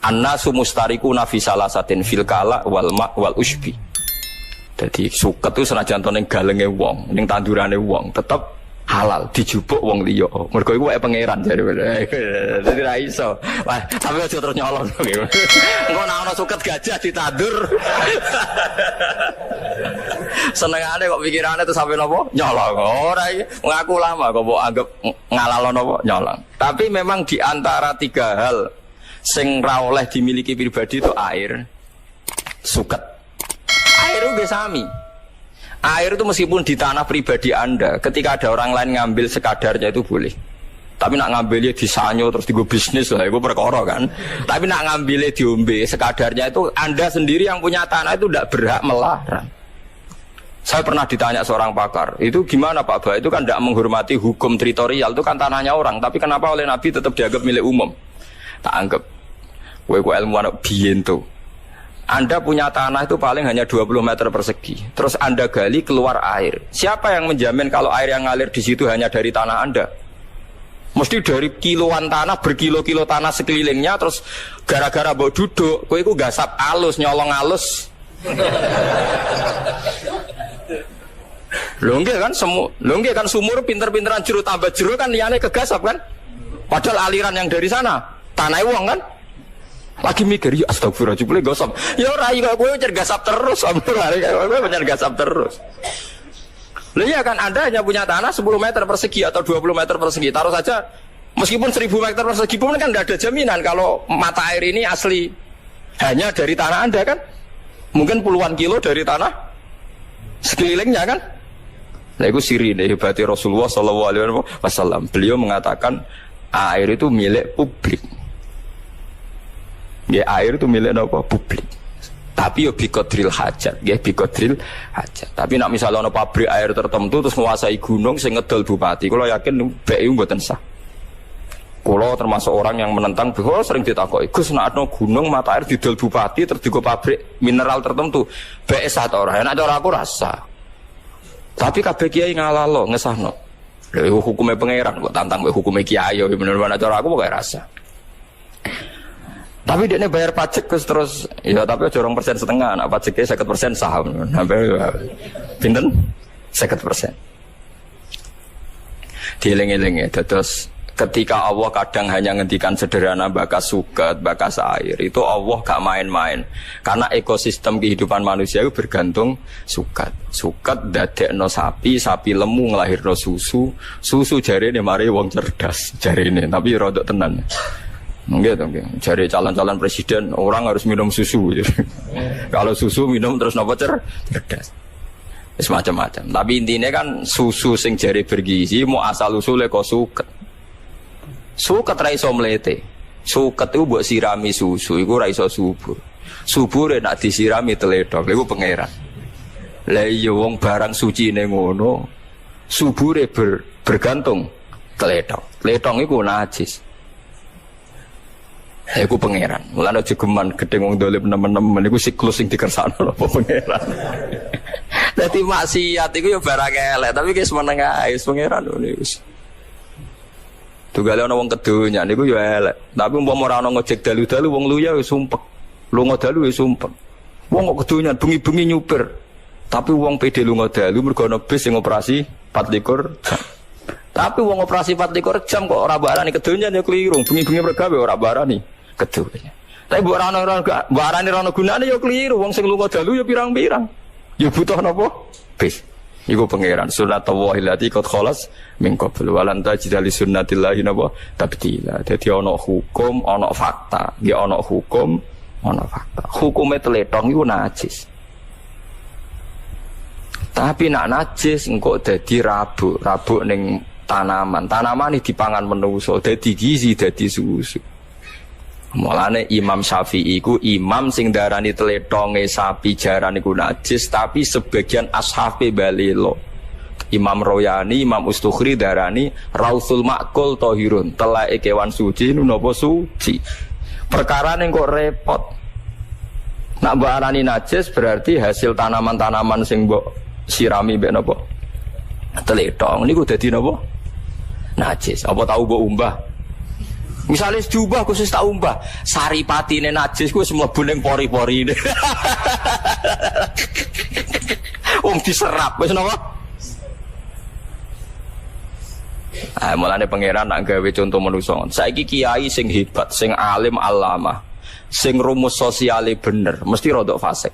Annasu mustariquna fi salasatin fil kala wal ma wal usbi. Jadi suket itu senajan to ning galenge wong, ning tandurane wong, tetep halal dijupuk wong liya. Mergo iku wae pangeran jare. Dadi ra iso. Wah, tapi aja terus nyolong. Engko nek ana suket gajah ditandur. Senengane kok pikirane terus sampe napa? Nyolong. Ora iki ngaku lama kok mbok anggap ngalalo napa? Nyolong. Tapi memang di antara tiga hal sing ra oleh dimiliki pribadi itu air, suket. Air itu sami. Air itu meskipun di tanah pribadi Anda, ketika ada orang lain ngambil sekadarnya itu boleh. Tapi nak ngambilnya di sanyo terus digo bisnis lah, itu perkara kan. Tapi nak ngambilnya diombe sekadarnya itu Anda sendiri yang punya tanah itu tidak berhak melarang. Saya pernah ditanya seorang pakar, itu gimana Pak Ba? Itu kan tidak menghormati hukum teritorial, itu kan tanahnya orang. Tapi kenapa oleh Nabi tetap dianggap milik umum? Tak anggap. Kowe ilmuwan biyen tuh. Anda punya tanah itu paling hanya 20 meter persegi. Terus Anda gali keluar air. Siapa yang menjamin kalau air yang ngalir di situ hanya dari tanah Anda? Mesti dari kiloan tanah, berkilo-kilo tanah sekelilingnya. Terus gara-gara mbok duduk, kowe iku gasap alus, nyolong alus. Lho nggih kan sumur pinter-pinteran jero tambah jero kan liyane kegasap kan? Padahal aliran yang dari sana tanah wong kan? Lagi mikir, ya astagfirullah, jebule gosok. Ya ora iki kowe cergasap terus, kowe cergasap terus. Lah iya kan Anda hanya punya tanah 10 meter persegi atau 20 meter persegi. Taruh saja meskipun 1000 meter persegi pun kan enggak ada jaminan kalau mata air ini asli hanya dari tanah Anda kan? Mungkin puluhan kilo dari tanah sekelilingnya kan? Nah itu sirine hebati Rasulullah sallallahu alaihi wasallam. Beliau mengatakan air itu milik publik. Ya air itu milik apa? Publik. Tapi yo biqadril hajat, nggih biqadril hajat. Tapi nak misalnya ana pabrik air tertentu terus menguasai gunung sing ngedol bupati, kula yakin BI mboten sah. Kula termasuk orang yang menentang, sering ditakoki, Gus nak ana gunung mata air didol bupati terus digo pabrik mineral tertentu, BI sah ta ora? Nek ora aku rasa. Tapi kabeh kiai ngalalo ngesahno. Lha hukume pangeran kok tantang hukume kiai yo bener-bener cara aku pokoke rasa. Tapi dia ini bayar pajak terus, ya tapi aja 2,5%, nah pajaknya 50% saham, pinten 50%. Dieling-eling ya, terus ketika Allah kadang hanya ngendikan sederhana bakas suket, bakas air, itu Allah gak main-main, karena ekosistem kehidupan manusia itu bergantung suket. Suket dadekno sapi, sapi lemu ngelahirno susu, susu jarine mari wong cerdas jarine, tapi rodok tenan. Enggak, cari calon-calon presiden orang harus minum susu. Kalau susu minum terus nopo cerdas. Semacam-macam. Tapi intinya kan susu sing jari bergizi mau asal usule kok suket. Suket ra iso mlete. Suket itu mbok sirami susu iku ra iso subur. Subure nak disirami teledok iku pangeran. Lah iya wong barang suci ning ngono subure bergantung teledok. Teledok iku najis. Aku pangeran, mulane jegeman gedeng wong dolim nemen-nemen iku siklus sing dikersakno apa pangeran. Dadi maksiat iku ya barang elek, tapi wis meneng ae pangeran niku. Tugale ana wong kedonya niku ya elek, tapi umpama ora ana ngojek dalu-dalu wong luya wis sumpek. Lunga dalu wis sumpek. Wong kok kedonya bengi-bengi nyupir. Tapi wong PD lunga dalu mergo ana bis sing operasi 24 jam. Tapi wong operasi 24 jam kok ora barani kedonya ya keliru, bengi-bengi mergawe ora barani. Keduanya. Tapi mbok arane ora ana gunane ya keliru. Wong sing lunga dalu ya pirang-pirang. Ya butuh napa? Bis. Iku pangeran sunnatullah allati qad khalas min qabl wa lan tajida li sunnatillahi napa tabdila. Dadi ana hukum, ana fakta. Ya ana hukum, ana fakta. Hukume tletong iku najis. Tapi nak najis engko dadi rabuk ning tanaman. Tanaman iki dipangan menungso dadi gizi, dadi susu. Mulane Imam Syafi'i ku imam sing darani tletonge sapi jaran iku najis, tapi sebagian ashabe balelo. Imam Royani, Imam Ustukhri darani Rausul Ma'kul Tahirun, telake kewan suci napa suci. Perkara ning kok repot. Nak mbok arani najis berarti hasil tanaman-tanaman sing mbok sirami mbek napa? Tletong niku dadi napa? Najis. Apa tahu mbok umbah? Misalnya diubah khusus tak umbah, saripatine najis ku wis mlebu ning pori-pori. Wong diserap wis napa? Mulane pangeran nak gawe contoh manusa. Saiki kiai sing hebat, sing alim alama, sing rumus sosiale bener, mesti rodok fasik.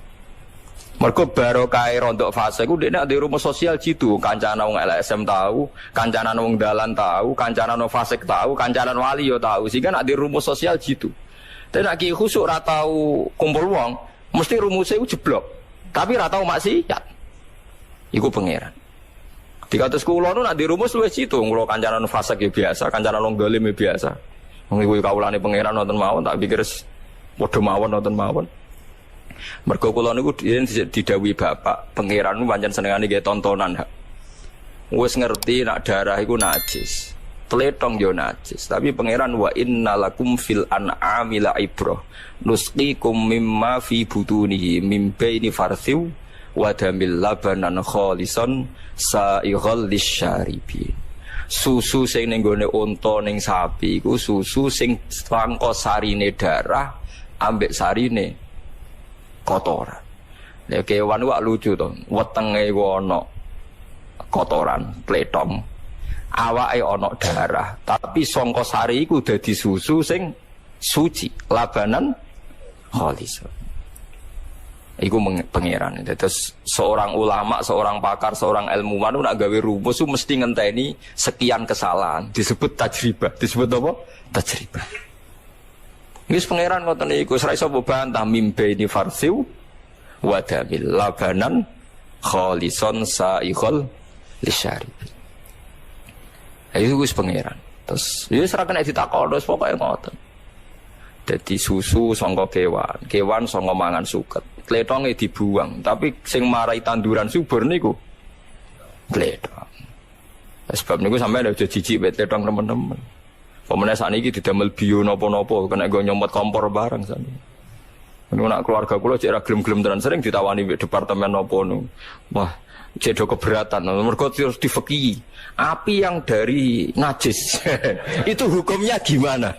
Mergo barokah rondok fase ku dekne ade rumus sosial jitu, kancana wong LSM tahu, kancana wong dalan tahu, kancana wong fasik tahu, kancana wali yo tahu. Sehingga nek ade rumus sosial jitu. Tapi nek ki khusuk ra tau kumpul wong, mesti rumusnya ku jeblok. Tapi ra tau maksiat. Iku pangeran. Dikatus kula nu nek di rumus luwih jitu, kula kancana wong fasik ya biasa, kancana wong dolim ya biasa. Wong iku kawulane pangeran wonten mawon, tak pikir padha mawon wonten mawon. Mergo kula niku didhawuhi bapak, pangeran niku pancen senengane nggih tontonan. Wis ngerti nak darah iku najis. Tletong yo najis, tapi pangeran wa innalakum fil an'ami la ibrah. Nusqikum mimma fi butunihi mim baini farthiw wa damil labanan khalisan sa'ighal lisyaribin. Susu sing ning gone unta ning sapi iku susu sing sangka sarine darah ambek sarine kotoran. Nek kewan wak lucu to, wetenge ana kotoran, pletong. Awake ana darah, tapi sangka sari iku dadi susu sing suci, labanan khalis. Iku pangeran. Terus seorang ulama, seorang pakar, seorang ilmuwan nak gawe rumus mesti ngenteni sekian kesalahan, disebut tajribah. Disebut apa? Tajribah. Wis pangeran ngoten niku ora iso bantah mimbe ini farsiu wa damil labanan khalisan sa'ighal lisyarib. Ayo wis pangeran. Terus wis ora kena ditakon wis pokoke ngoten. Dadi susu sangka kewan, kewan sangka mangan suket. Tletonge dibuang, tapi sing marai tanduran subur niku tletong. Sebab niku sampeyan aja jijik mek tletong teman-teman. Pemene sakniki didamel bio napa-napa kena go nyomot kompor barang sakniki. Niku nak keluarga kula cek ra gelem-gelem tenan sering ditawani mek departemen napa nu. Wah, cek do keberatan. Mergo terus difeki. Api yang dari najis. Itu hukumnya gimana?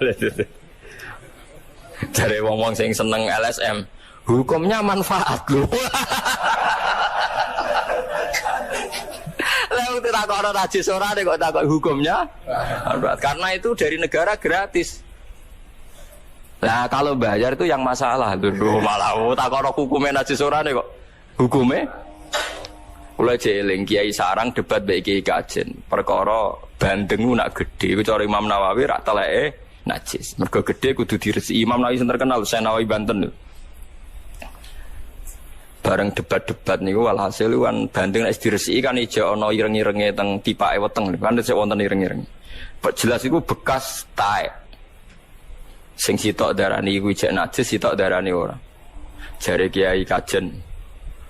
Jare wong-wong sing seneng LSM, hukumnya manfaat lho. Lalu tidak kok orang najis orang kok takut hukumnya, karena itu dari negara gratis. Nah kalau bayar itu yang masalah dulu malah takut orang hukumnya najis orang kok hukumnya. Mulai jeling Kiai Sarang debat baik Kiai Kajen, perkara Bandeng nak gede, bicara Imam Nawawi rak teleke najis. Mergo gede kudu diresiki. Imam Nawawi sing terkenal Husain Nawawi Banten. Bareng debat-debat niku walhasil kan Bandeng nek diresiki kan ijo ana ireng-irenge teng tipake weteng kan sik wonten ireng-ireng. Jelas iku bekas taek. Sing sitok darani iku ijek najis, sitok darani ora. Jare Kiai Kajen.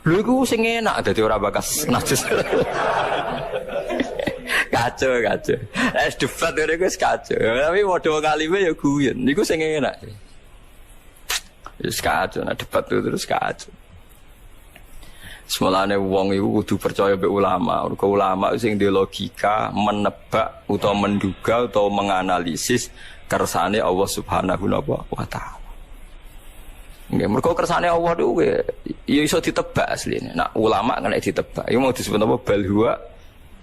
Lho iku sing enak dadi ora bekas najis. Kacau. Es debat ngene iku wis kacau. Tapi padha kalime ya guyon. Niku sing enak. Wis kacau nek debat terus kacau. Semolane wong iku kudu percaya mbek ulama. Mergo ulama sing duwe logika, menebak utawa menduga utawa menganalisis kersane Allah Subhanahu wa taala. Nggih, mergo kersane Allah niku ya iso ditebak asline. Nak ulama kena ditebak. Iku mau disebut apa? Bal huwa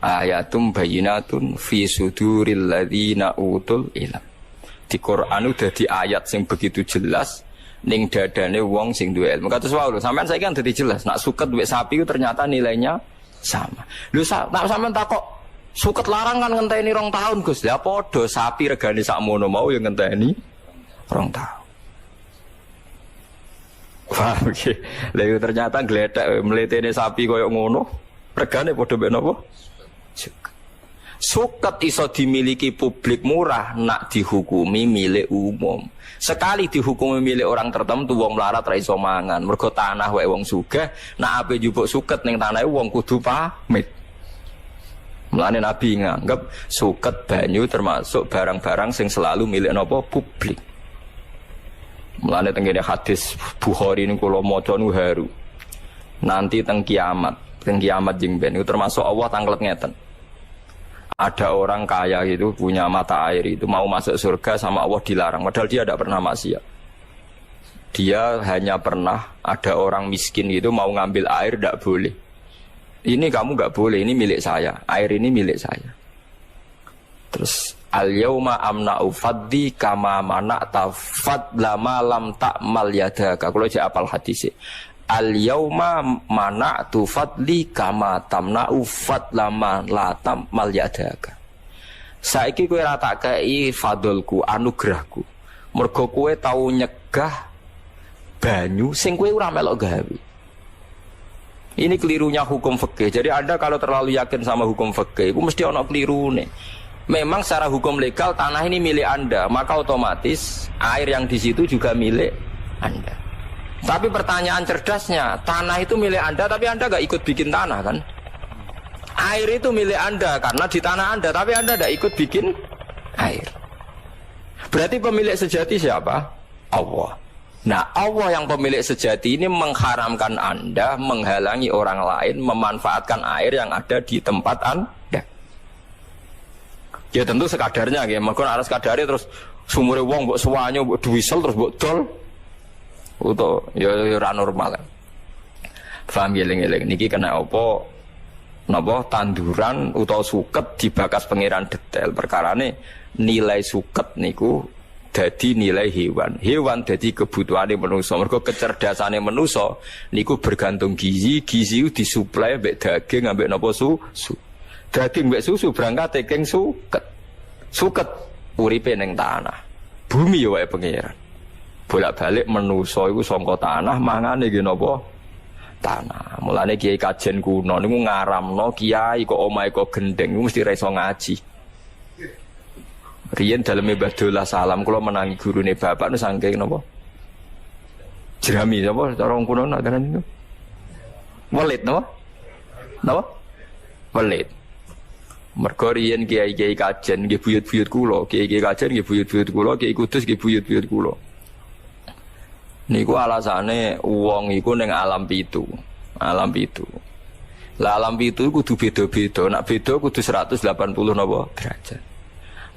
ayatum bayyinatun fi suduril ladzina utul ilm. Di Quran udah di ayat sing begitu jelas ning dadane wong sing duwe ilmu. Kados wae lho, sampean saiki kan dadi jelas. Nak suket duwe sapi itu ternyata nilainya sama. Lho nak sampean takok suket larang kan ngenteni 2 tahun, Gus. Lah padha sapi regane sakmono mau ya ngenteni 2 tahun. Wah, oke. Lah ternyata gledek mletene sapi koyo ngono. Regane padha mbek napa? Suket iso dimiliki publik murah nak dihukumi milik umum. Sekali dihukumi milik orang tertentu wong melarat ra iso mangan. Mergo tanah wae wong sugih, nak ape njupuk suket ning tanahe wong kudu pamit. Mulane Nabi nganggep suket banyu termasuk barang-barang sing selalu milik napa publik. Mulane tengene hadis Bukhari niku kula maca nu haru. Nanti teng kiamat jeng ben itu termasuk Allah tanglet ngeten. ada orang kaya gitu punya mata air itu mau masuk surga sama Allah dilarang, padahal dia tidak pernah maksiat. Dia hanya pernah ada orang miskin gitu mau ngambil air tidak boleh. Ini kamu nggak boleh, ini milik saya, air ini milik saya. Terus al-yauma amna'u faddi kama mana'ta fadla ma lam ta'mal yadaka. Kalau saya apal hadis al-yauma mana'tu fadli kama tamna'u fadla ma la ta'mal yadaka. Saiki kowe ra tak kei fadlku, anugerahku. Mergo kowe tau nyegah banyu sing kowe ora melok gawe. Ini kelirunya hukum fikih. Jadi Anda kalau terlalu yakin sama hukum fikih, itu mesti ono kelirune. Memang secara hukum legal tanah ini milik Anda, maka otomatis air yang di situ juga milik Anda. Tapi pertanyaan cerdasnya, tanah itu milik Anda, tapi Anda nggak ikut bikin tanah kan? Air itu milik Anda karena di tanah Anda, tapi Anda nggak ikut bikin air. Berarti pemilik sejati siapa? Allah. Nah, Allah yang pemilik sejati ini mengharamkan Anda menghalangi orang lain memanfaatkan air yang ada di tempat Anda. Ya tentu sekadarnya, ya. Maka harus sekadarnya terus sumure wong mbok suwanyo mbok duwisel terus mbok dol. Uto ya ora normal. Paham geleng-geleng niki kena apa? Napa tanduran utawa suket dibakas pangeran detail perkarane nilai suket niku dadi nilai hewan. Hewan dadi kebutuhane manusa. Mergo kecerdasane manusa niku bergantung gizi, gizi disuplai mbek daging ambek napa susu. Daging mbek susu berangkat king suket. Suket uripe ning tanah. Bumi ya wae pangeran. Bolak-balik manusa iku saka tanah mangane nggih napa? Tanah. Mulane kiai kajen kuno niku ngaramno kiai kok omahe kok gendeng mesti ra iso ngaji. Riyen daleme Badullah Salam kula menangi gurune bapak nu saking napa? Jerami napa cara wong kuno nak tenan niku? Welit napa? Napa? Welit. Mergo riyen kiai-kiai kajen nggih buyut-buyut kula, kiai-kiai kajen nggih buyut-buyut kula, kiai kudus nggih buyut-buyut kula. Niku alasane wong iku ning alam pitu. Alam pitu. Lah alam pitu kudu beda-beda. Nak beda kudu 180 napa derajat.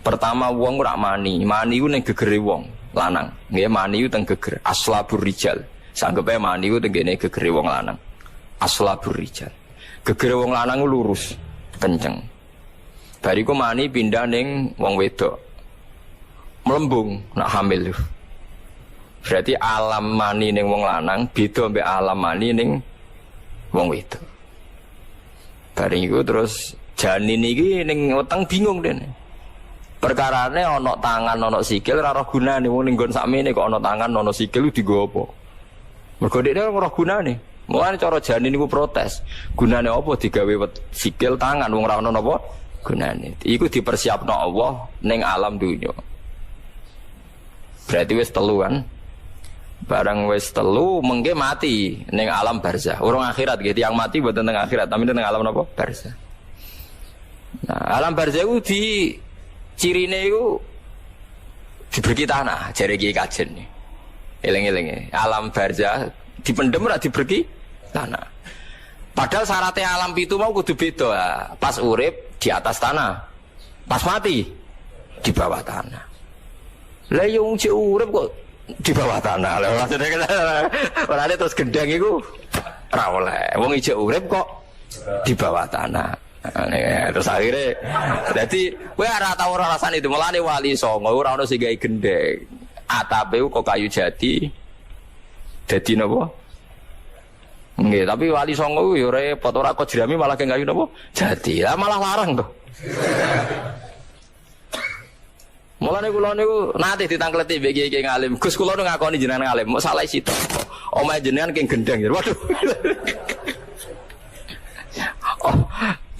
Pertama wong ora mani. Mani ku ning gegere wong lanang. Nggih mani ku teng geger aslabur rijal. Sanggepe mani ku tenggene gegere wong lanang. Aslabur rijal. Gegere wong lanang ku lurus, kenceng. Bariku mani pindah ning wong wedok. Melembung nak hamil. Berarti alam mani ning wong lanang beda mbek alam mani ning wong wedok. Bareng iku terus janin iki ning weteng bingung dene. Perkarane ana tangan ana sikil ora roh gunane wong ning nggon sakmene kok ana tangan ana sikil dienggo apa. Mergo dekne ora roh gunane. Mulane cara janin niku protes. Gunane apa digawe sikil tangan wong ora ana napa gunane. Iku dipersiapno Allah ning alam dunya. Berarti wis telu kan. Barang wis telu mengke mati ning alam barzah. Urung akhirat nggih, tiyang mati mboten teng akhirat, tapi teng alam napa? Barzah. Nah, alam barzah ku di cirine iku diberi tanah, jare Kiai Kajen. Eling-eling. Alam barzah dipendem ora diberi tanah. Padahal syaratnya alam pitu mau kudu beda. Pas urip di atas tanah. Pas mati di bawah tanah. Lah yo wong urip kok di bawah tanah. Lah maksudnya kan orane terus gendang iku ora oleh. Wong ijek urip kok di bawah tanah. Terus akhirnya jadi kowe ora tau ora rasane itu mulane wali songo ora ono sing gawe gendeng. Atape kok kayu jati. Dadi napa? Nggih, tapi wali songo yo repot ora kok jerami malah ke kayu napa? Jati. Lah malah larang to. Mulane kula niku nate ditangkleti mbek kiai ngalim. Gus kula nu ngakoni jenengan ngalim, mok salah sitok. Omahe jenengan king gendeng. Waduh. Oh,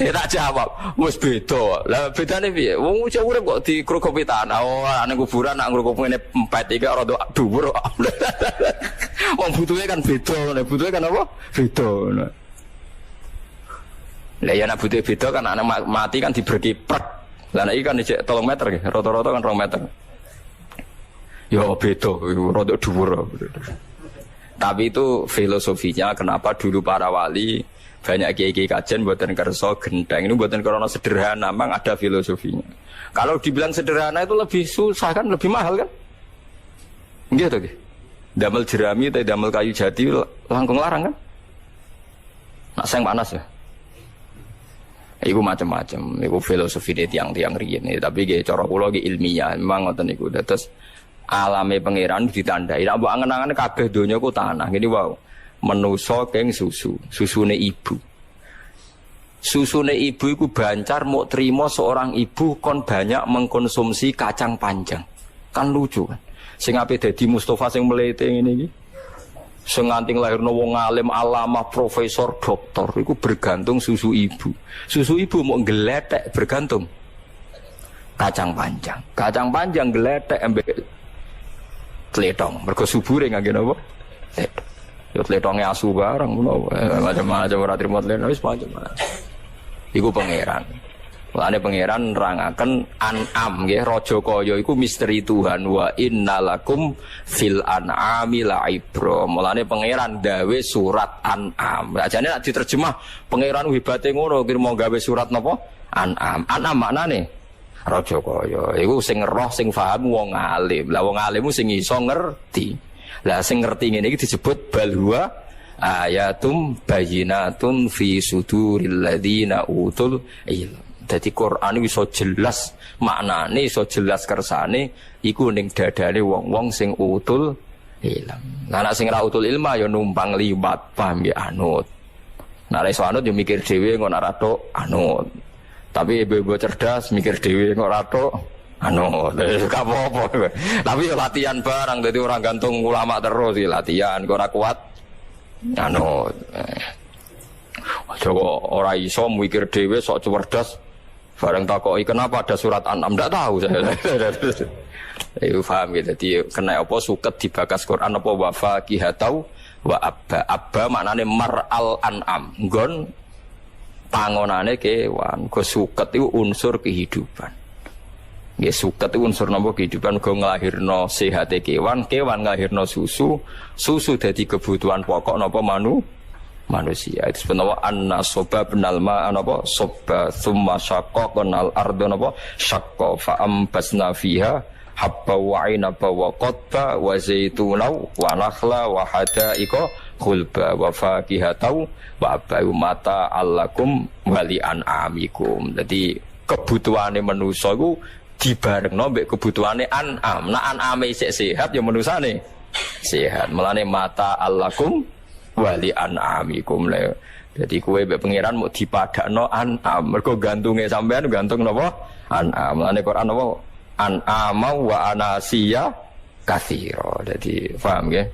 tak jawab. Wis beda. Lah bedane piye? Wong ucap urip kok dikrokopi tanah. Oh, ana kuburan nak ngrokok ngene empet iki ora dhuwur. Wong butuhe kan beda, nek butuhe kan apa? Beda. Lah ya nek butuhe beda kan anak mati kan diberki prek. Lah nek iki kan dicek 3 meter nggih, rata-rata kan 2 meter. Ya beda, rada dhuwur. Tapi itu filosofinya kenapa dulu para wali banyak kiai-kiai kajian buatan kerso gendang ini buatan karena sederhana, memang ada filosofinya. Kalau dibilang sederhana itu lebih susah kan, lebih mahal kan? Gitu gitu. Damel jerami atau damel kayu jati langkung larang kan? Nak sayang panas ya. Iku macam-macam, iku filosofi deh tiang-tiang riyen. Tapi gak cara kula ge ilmiah, memang ngoten niku. Terus alame pangeran ditandai. Nek mbok angen-angen kabeh donya ku tanah. Ngene wae. Menusa keng susu, susune ibu. Susune ibu iku bancar mau terima seorang ibu kon banyak mengkonsumsi kacang panjang. Kan lucu kan. Sing ape dadi Mustafa sing melete ngene iki. Sing nganti lairno wong alim alamah profesor doktor iku bergantung susu ibu. Susu ibu mau geletek bergantung kacang panjang. Kacang panjang geletek ambek tletong. Mergo subure ngangge napa? Tletong. Yo tletonge asu barang ngono. Macam-macam ora trimo tletong wis macam-macam. Iku pangeran. Mulane pangeran nerangaken An'am nggih raja kaya iku misteri Tuhan wa innalakum fil an'ami la'ibra. Mulane pangeran gawe surat An'am. Ajane nek diterjemah pangeran hebate ngono kira mau gawe surat napa? An'am. An'am maknane raja kaya. Iku sing roh sing paham wong alim. Lah wong alimmu sing iso ngerti. Lah sing ngerti ngene iki disebut balwa ayatum bayyinatun fi suduril ladzina utul ilm. Jadi Quran iso jelas maknane, iso jelas kersane iku ning dadane wong-wong sing utul ilm. Nah nek sing ra utul ilma ya numpang liwat paham ya anut. Nek iso anut ya mikir dhewe ngono ora tok anut. Tapi ibu-ibu cerdas mikir dhewe kok ora tok anut. Gak apa-apa. Tapi ya latihan barang dadi orang gantung ulama terus ya latihan kok ora kuat anut. Coba ora iso mikir dhewe sok cerdas. Barang takoki kenapa ada surat An'am ndak tahu saya. Iku paham gitu. Jadi kena apa suket dibakas Quran apa wa faqihatau wa abba maknane mar'al an'am. Nggon pangonane kewan. Go suket itu unsur kehidupan. Nggih suket itu unsur napa kehidupan go nglahirno sehate kewan, kewan nglahirno susu, susu dadi kebutuhan pokok napa manusia. Itu sebenarnya anna soba benal ma napa soba summa syaqqaqnal ardo napa syaqqa fa ambasna fiha habba wa inaba wa qadba wa zaituna wa nakhla wa hadaiqa khulba wa faqihatau wa abai mata allakum wali an'amikum. Jadi kebutuhane manusa iku dibarengno mbek kebutuhane an'am. Nek an'ame isih sehat ya manusane sehat. Mulane mata allakum wali an'amikum le. Jadi kowe mbek pangeran mau dipadakno an'am. Mergo gantunge sampean gantung napa? An'am. Lane Quran napa? An'ama wa anasiya katsira. Jadi paham nggih?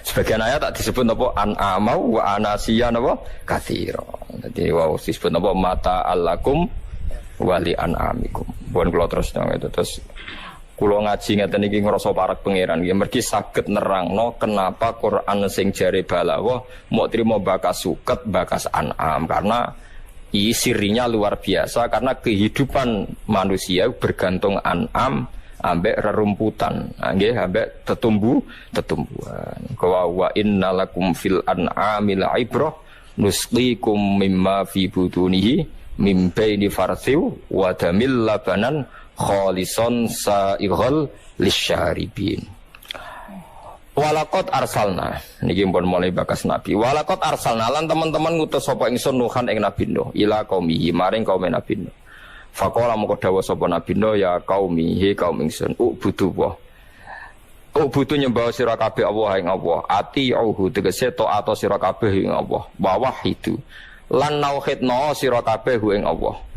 Sebagian ayat tak disebut napa? An'ama wa anasiya napa? Katsira. Jadi wow disebut napa? Mata allakum wali an'amikum. Pun kula terus nang itu terus kulo ngaji ngeten iki ngrasa parek pangeran nggih mergi saged nerangno kenapa Quran sing jare balaghah mau trimo bakas suket bakas an'am karena sirinya luar biasa karena kehidupan manusia bergantung an'am ambek rerumputan nggih ambek tetumbuhan wa innalakum fil an'ami la'ibrah nusqikum mimma fi butunihi mim baini farthiw wa damil labanan kholison sa'ighal lisyaribin. Walaqad arsalna niki pun mulai bakas nabi. Walaqad arsalna lan teman-teman ngutus sapa ingsun Nuhan ing Nabi Nuh ila qaumihi maring kaum Nabi Nuh. Faqala moko dawuh sapa Nabi Nuh ya qaumi he kaum ingsun ubudu wa. Ubudu nyembah sira kabeh Allah ing Allah. Ati auhu tegese taat sira kabeh ing Allah. Wa wahidu lan nauhidna sira kabeh ing Allah.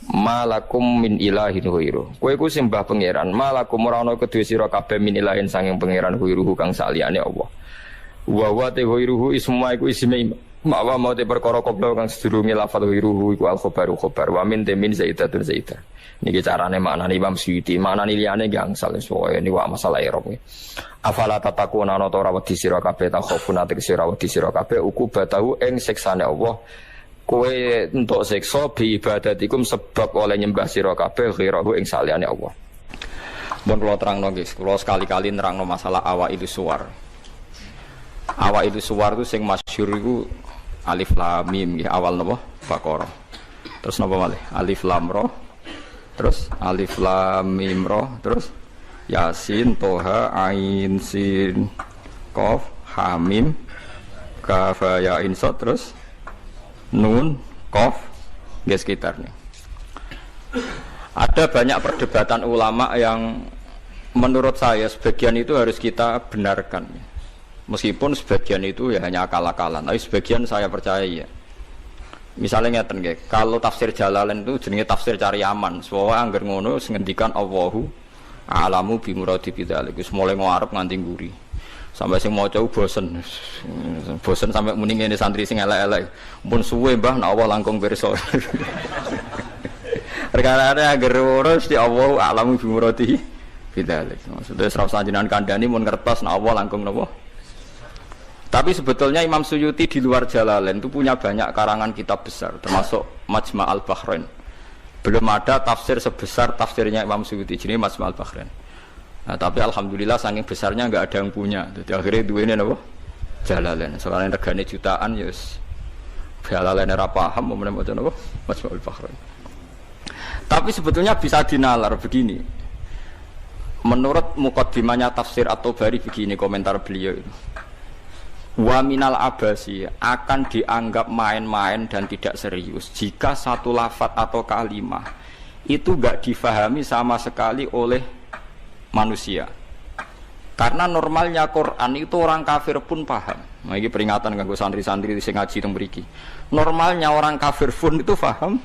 Malakum min ilahin huiru. Kowe ku sembah pangeran. Malakum ora ana kedue sira kabeh min ilahin sanging pangeran huiru kang saliyane Allah. Wa wa te huiru isma iku isme mawa mau te perkara koplo kang sedurunge lafal huiru iku al khabaru khabar wa min te min zaidatun zaidah. Niki carane maknane Imam Suyuti. Maknane liyane gangsal soe niku masalah erop. Afala tatakuna ana ta ora wedi sira kabeh ta khofuna te sira wedi sira kabeh ukubatahu ing siksane Allah. Kowe untuk siksa bi ibadatikum sebab oleh nyembah sira kabeh ghirahu ing saliyane Allah. Mun kula terangno nggih, kula sekali-kali nerangno masalah awaidu suwar. Awaidu suwar itu sing masyhur iku alif lam mim nggih awal napa Baqarah. Terus napa malih? Alif lam ra. Terus alif lam mim ra, terus Yasin, Toha, Ain, Sin, Qaf, Hamim, Kaf, Ya, Ain, Sad, terus Nun, Qaf, nggih sekitarnya. Ada banyak perdebatan ulama yang menurut saya sebagian itu harus kita benarkan. Meskipun sebagian itu ya hanya akal-akalan, tapi sebagian saya percaya ya. Misalnya ngeten nggih, kalau tafsir Jalalain itu jenenge tafsir cari aman. Soale angger ngono ngendikan Allahu a'lamu bi muradi bidzalik. Wis mulai ngarep nganti nguri. Sampai sing maca bosen. Bosen sampai muni ngene santri sing elek-elek. Mun suwe Mbah nek Allah langkung pirsa. Perkara angger urus di Allahu a'lamu bi muradi bidzalik. Maksudnya serap sanjenengan kandhani mun ngertos nek Allah langkung napa? Tapi sebetulnya Imam Suyuti di luar Jalalain itu punya banyak karangan kitab besar, termasuk Majma' al-Bahrain. Belum ada tafsir sebesar tafsirnya Imam Suyuti, jadi Majma' al-Bahrain. Nah, tapi alhamdulillah saking besarnya nggak ada yang punya. Jadi akhirnya dua ini apa? Jalalain. Soalnya regane jutaan, yes. Jalalain ora paham, mau macam apa? Majma' al-Bahrain. Tapi sebetulnya bisa dinalar begini. Menurut muqaddimahnya tafsir At-Tabari begini komentar beliau itu. Wa minal abasi akan dianggap main-main dan tidak serius jika satu lafadz atau kalimah itu enggak difahami sama sekali oleh manusia. Karena normalnya Quran itu orang kafir pun paham. Nah, ini peringatan kanggo santri-santri sing ngaji teng mriki. Normalnya orang kafir pun itu paham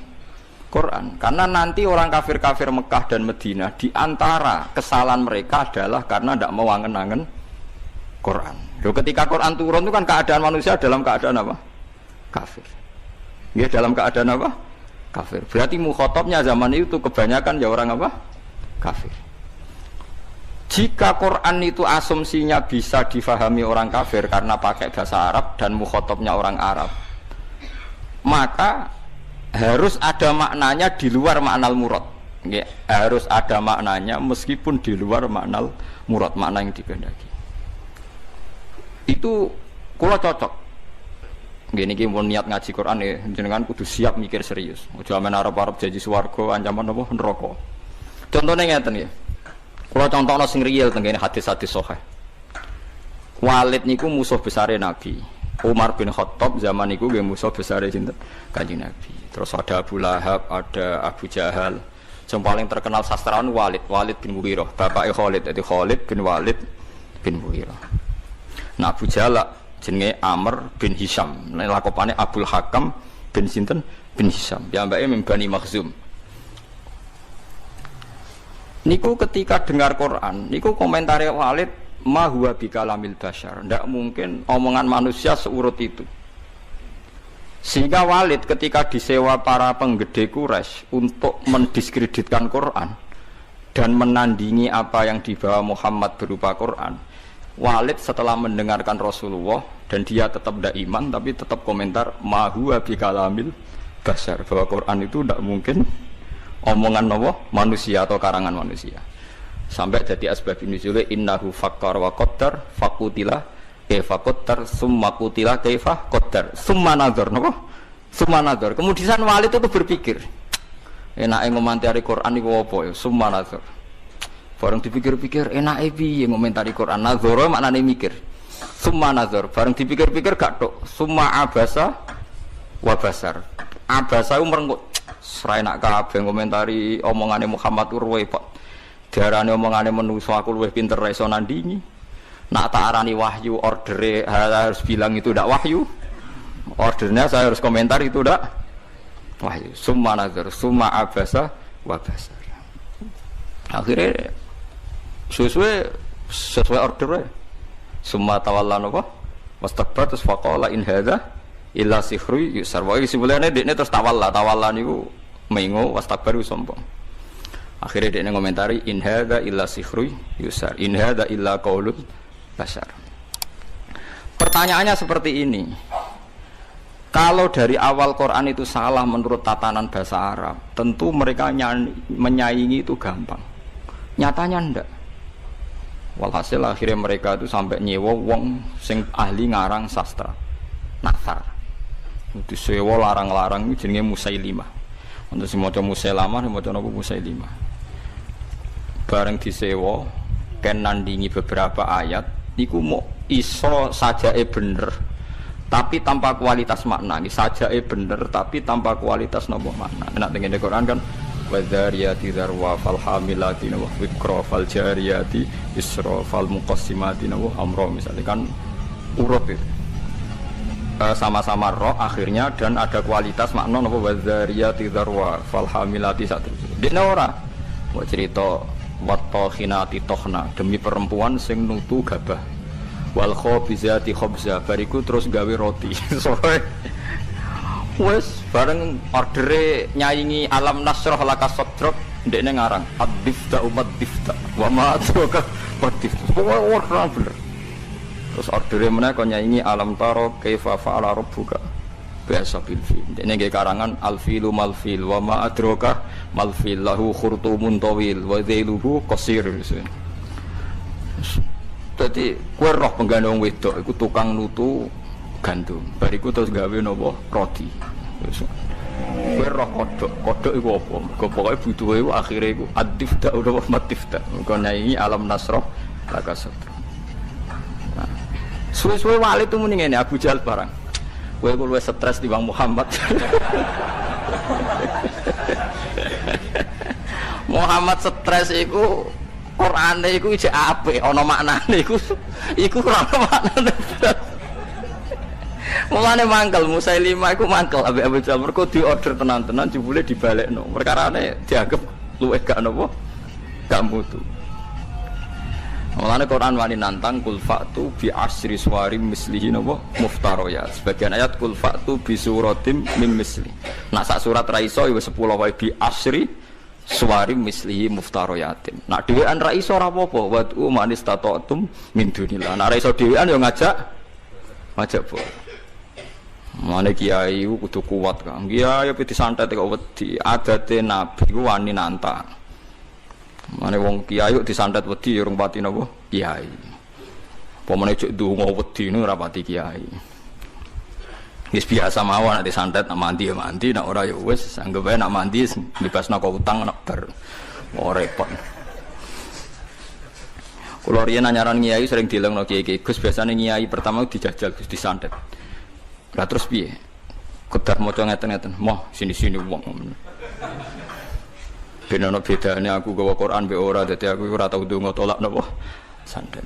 Quran. Karena nanti orang kafir-kafir Mekah dan Madinah di antara kesalahan mereka adalah karena tidak mau angen-angen Quran. Loh, ketika Quran turun itu kan keadaan manusia dalam keadaan apa? Kafir. Ya dalam keadaan apa? Kafir. Berarti mukhatabnya zaman itu kebanyakan ya orang apa? Kafir. Jika Quran itu asumsinya bisa difahami orang kafir karena pakai bahasa Arab dan mukhatabnya orang Arab, maka harus ada maknanya di luar maknal murad. Ya, harus ada maknanya meskipun di luar maknal murad, makna yang dikehendaki. Itu kula cocok. Gini iki mun niat ngaji Quran ya jenengan kudu siap mikir serius. Aja men arep-arep janji swarga ancaman apa neraka. Contone ngeten nggih. Kula contohno sing real teng kene hadis-hadis sahih. Walid niku musuh besare Nabi. Umar bin Khattab zaman niku nggih musuh besare sinten? Kanjeng Nabi. Terus ada Abu Lahab, ada Abu Jahal. Yang paling terkenal sastrawan Walid bin Mughirah, bapake Khalid, jadi Khalid bin Walid bin Mughirah. Nah Abu Jahal jenenge Amr bin Hisham, lakopane Abdul Hakam bin sinten bin Hisham. Piyambake min Bani Makhzum. Niku ketika dengar Quran, niku komentare Walid ma huwa bikalamil bashar. Ndak mungkin omongan manusia seurut itu. Sehingga Walid ketika disewa para penggede Quraisy untuk mendiskreditkan Quran dan menandingi apa yang dibawa Muhammad berupa Quran, Walid setelah mendengarkan Rasulullah dan dia tetap tidak iman tapi tetap komentar ma huwa bikalamil bashar, bahwa Quran itu tidak mungkin omongan manusia atau karangan manusia. Sampai jadi asbab nuzul innahu fakkar wa qaddar faqutila kaifa qaddar summa qutila kaifa qaddar summa nazar napa summa nazar. Kemudian Walid itu berpikir enake ngomentari Quran iku apa ya summa nazar. Bareng dipikir-pikir enake piye ngomentari Quran nazara maknane mikir. Summa nazar bareng dipikir-pikir gak tok summa abasa wa basar. Abasa ku merenggut srai nak kabeh ngomentari omongane Muhammad urwe Pak. Diarani omongane menungso aku luwih pinter iso nandingi. Nak tak arani wahyu ordere harus bilang itu ndak wahyu. Ordernya saya harus komentar itu ndak wahyu. Summa nazar summa abasa wa basar. Akhirnya sesuai order. Summa tawallan apa? Wastakbar terus faqala in hadza illa sihru yusar. Wae sebenarnya dekne terus tawalla niku mengo wastakbar sombong. Akhirnya dekne ngomentari in hadza illa sihru yusar. In hadza illa qaulul bashar. Pertanyaannya seperti ini. Kalau dari awal Quran itu salah menurut tatanan bahasa Arab, tentu mereka menyaingi itu gampang. Nyatanya ndak. Walhasil akhirnya mereka itu sampai nyewa wong sing ahli ngarang sastra nasar. Disewa larang-larang iki jenenge Musailimah. Untuk sing maca Musailamah, sing maca napa Musailimah. Bareng disewa ken nandingi beberapa ayat iku mau iso sajake bener tapi tanpa kualitas makna. Iki sajake bener tapi tanpa kualitas napa makna. Nek teng Quran kan wadzariyati dzarwa fal hamilati wa wikra fal jariyati isra fal muqassimati wa amra, misalnya kan urut itu sama-sama roh akhirnya dan ada kualitas makna napa wadzariyati dzarwa fal hamilati satu. Dene ora mau cerita wattokhinati tokhna demi perempuan sing nutu gabah wal khobizati khobza bariku terus gawe roti. Soale wes bareng ordere nyaingi alam nasroh laka sodrok ndekne ngarang ad-difta umat difta wa ma adraka ad-difta ora bener. Terus ordere meneh kon nyaingi alam taro kaifa fa'ala rabbuka biasa bil fil ndekne nggih karangan al-filu mal fil wa ma adraka mal fil lahu khurtumun tawil wa dhailuhu qasir. Dadi kowe roh penggandong wedok iku tukang nutu gandum bariku terus gawe napa roti. Wis kowe roh kodhok iku apa? Mergo pokoke butuhe iku akhire iku ad-difta utawa matifta. Mergo nyanyi alam nasroh laka sadra. Nah, suwe-suwe wali itu muni ngene Abu Jahal barang. Kowe iku luwih stres timbang Muhammad. Muhammad stres iku Qur'ane iku ijek apik ana maknane iku ora ana maknane. Mulane mangkel Musailimah iku mangkel ambek Abu Jahal mergo diorder tenan-tenan jebule dibalekno. Perkarane dianggap luwih gak napa? Gak mutu. Mulane Quran wani nantang kul fa'tu bi asri suwarim mislihi napa muftariyat. Sebagian ayat kul fa'tu bi suratim mim misli. Nak sak surat ra iso ya 10 wae bi asri suwarim mislihi muftariyatin. Nak dhewean ra iso ora apa-apa wa manis tatatum min dunillah. Nak ra iso dhewean ya ngajak boleh. Mane kiai kudu kuat kan. Kiai piti santet kok wedi. Adate nabi ku wani nantang. Mane wong kiai kok disantet wedi urung pati napa? Kiai. Pomane cek ndonga wedi ora pati kiai. Wis biasa mawon nek disantet nak mandi ya mandi, nak ora ya wis anggap ae nak mandi bebasna kok utang nak bar. Ora repot. Kulo riyen anyaran kiai sering dilengno kiai-kiai Gus biasane kiai pertama dijajal Gus disantet. Lah terus piye? Kedah maca ngeten-ngeten, moh sini-sini wong. Ben ana bedane aku gawa Quran mbek ora, dadi aku ora tau ndonga tolak napa santet.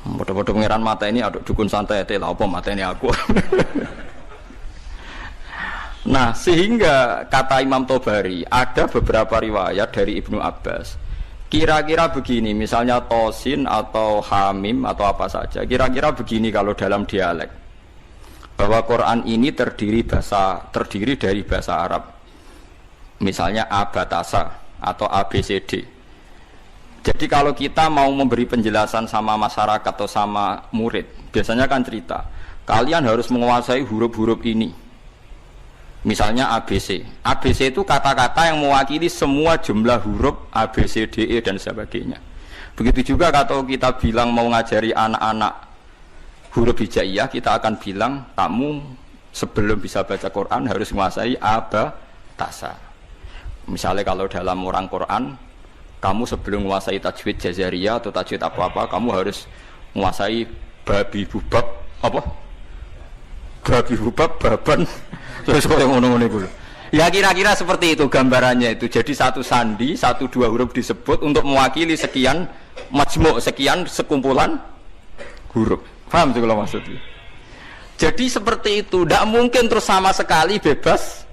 Padha-padha pangeran mata ini aduk dukun santet lha apa mateni aku. Nah, sehingga kata Imam Tobari ada beberapa riwayat dari Ibnu Abbas. Kira-kira begini, misalnya tosin atau hamim atau apa saja. Kira-kira begini kalau dalam dialek. Bahwa Quran ini terdiri dari bahasa Arab. Misalnya abatasa atau ABCD. Jadi kalau kita mau memberi penjelasan sama masyarakat atau sama murid, biasanya kan cerita, kalian harus menguasai huruf-huruf ini. Misalnya ABC. ABC itu kata-kata yang mewakili semua jumlah huruf A, B, C, D, E dan sebagainya. Begitu juga kalau kita bilang mau ngajari anak-anak huruf hijaiyah, kita akan bilang kamu sebelum bisa baca Quran harus menguasai abatasa. Misalnya kalau dalam orang Quran, kamu sebelum menguasai tajwid jazariyah atau tajwid apa-apa, kamu harus menguasai babi bubab apa? Babi bubab baban terus kok ngono-ngono iku. Ya kira-kira seperti itu gambarannya itu. Jadi satu sandi, 1-2 huruf disebut untuk mewakili sekian majmuk, sekian sekumpulan huruf. Paham sih kalau maksudnya? Jadi seperti itu, tidak mungkin terus sama sekali bebas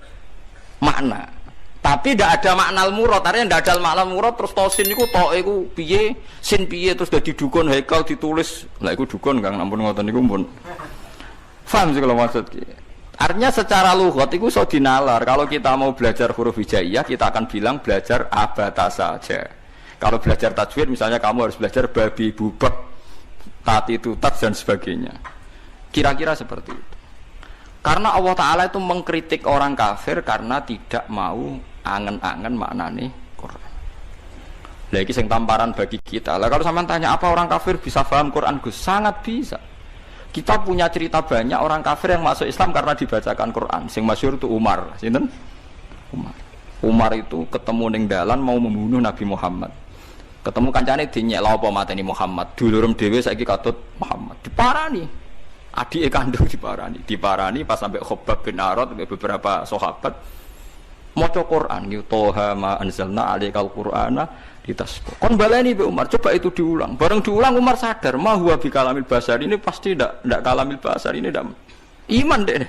makna. Tapi tidak ada makna murad, artinya tidak ada makna murad terus tosin itu iku piye, sin piye terus dadi dukun haikal ditulis. Lah iku dukun Kang, ampun ngoten niku pun. Paham sih kalau maksudnya? Artinya secara lughat itu iso dinalar. Kalau kita mau belajar huruf hijaiyah, kita akan bilang belajar abatasa saja. Kalau belajar tajwid misalnya kamu harus belajar babi bubak, tati tutat dan sebagainya. Kira-kira seperti itu. Karena Allah Ta'ala itu mengkritik orang kafir karena tidak mau angen-angen maknane Quran. Lagi sing tamparan bagi kita. Lah kalau sampean tanya apa orang kafir bisa paham Quran Gus? Sangat bisa. Kita punya cerita banyak orang kafir yang masuk Islam karena dibacakan Quran. Sing masyhur itu Umar, sinten? Umar. Umar itu ketemu ning dalan mau membunuh Nabi Muhammad. Ketemu kancane dinyek lha apa mateni Muhammad. Dulurem dhewe saiki katut Muhammad. Diparani. Adike kandung diparani pas sampai Khabbab bin Arad beberapa sahabat maca Quran yu toha ma anzalna alaikal qur'ana litasqa. Kon baleni Mbak Umar, coba itu diulang. Bareng diulang Umar sadar, ma huwa bi kalamil basar ini pasti ndak kalamil basar ini ndak iman deh.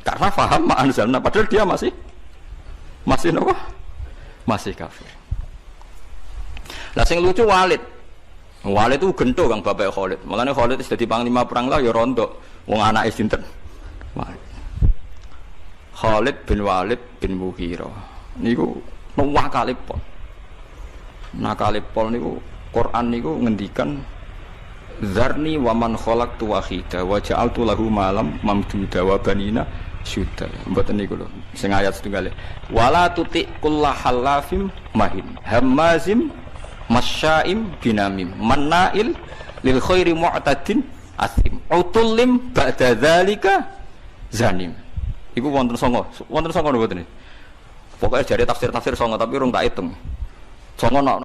Karena paham ma anzalna padahal dia masih apa? Masih kafir. Lah sing lucu Walid. Walid itu gento Kang bapak Khalid. Mulane Khalid wis dadi panglima perang lah ya rontok. Wong anake sinten? Walid. Khalid bin Walid bin Mughirah. Niku nakale pol. Nakale pol niku Quran niku ngendikan Zarni wa man khalaqtu wahida wa ja'altu lahu malam mamduda wa banina syuda. Mboten niku lho. Sing ayat setunggal. Wala tuti kullahallafim mahin. Hamazim masyaim binamim mannail lil khairi mu'tadin asim utullim ba'da dzalika zanim. Iku wonten songo mboten. Pokoke jare tafsir songo tapi urung tak hitung. Songo